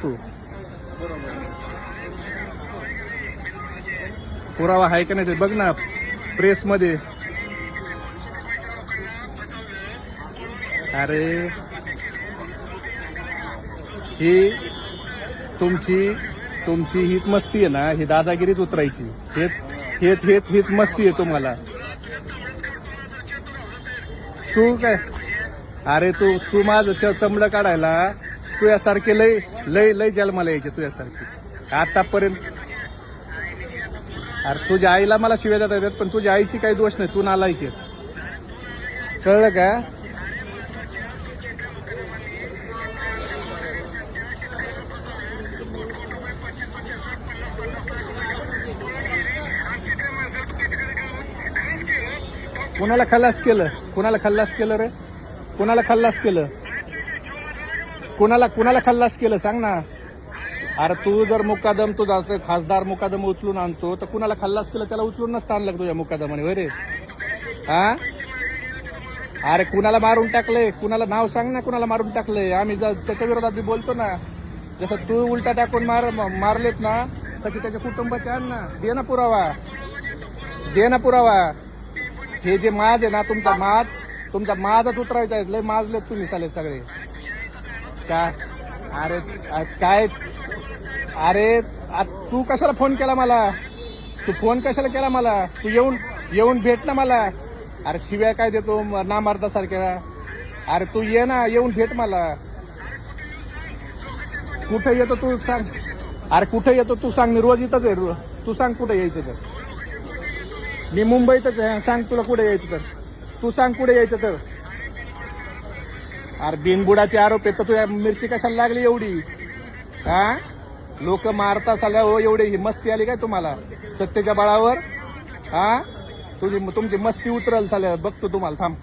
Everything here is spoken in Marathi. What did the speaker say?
तू पुरावा आहे का नाही ते बघ ना प्रेस मध्ये. अरे ही तुमची हीच मस्ती आहे ना, ही दादागिरीच उतरायची. हेच मस्ती आहे तुम्हाला. तू काय अरे तू माझं चमडं काढायला तुझ्यासारखे लय लय लय जन्माला यायचे तुझ्यासारखे आतापर्यंत. अरे तुझ्या आईला मला शिव्या देता येतात, पण तुझ्या आईची काही दोष नाही, तू नालायक आहेस. कळलं का? कुणाला खल्लास केलं? कुणाला खल्लास केलं रे? कुणाला खल्लास केलं? कुणाला खल्लास केलं सांग ना. अरे तू जर मुकादम तुझा खासदार मुकादम उचलून आणतो तर कुणाला खल्लास केलं त्याला उचलून नसतं आणलं तुझ्या मुकादमाने वय रे? हा अरे कुणाला मारून टाकलंय? कुणाला नाव सांग ना, कुणाला मारून टाकलंय? आम्ही त्याच्या विरोधात बी बोलतो ना. जसं तू उलटा टाकून मारलेत ना, तशी त्याच्या कुटुंबाचे आण ना. दे ना पुरावा. हे जे माज आहे ना तुमचा माजच उतरायचा आहे. लय माजलेत तुम्ही साले सगळे का? अरे काय अरे तू कशाला फोन केला मला? तू फोन कशाला केला मला? तू येऊन भेट ना मला. अरे शिव्या काय देतो नामार्दासारख्या? अरे तू ये ना, येऊन भेट मला. कुठे येतो तू सांग? अरे कुठे येतो तू सांग? मी रोज इथंच आहे. तू सांग कुठे यायचं तर. मी मुंबईतच आहे. सांग तुला कुठे यायचं तर. तू सांग कुठे यायचं तर. अरे बिनबुडाचे आरोप आहेत तर तुझ्या मिरची कशाला लागली एवढी? हा लोक मारता साल्या हो, एवढी मस्ती आली काय तुम्हाला सत्तेच्या बळावर? हा तुमची मस्ती उतरल साल्या, बघतो तुम्हाला. थांब.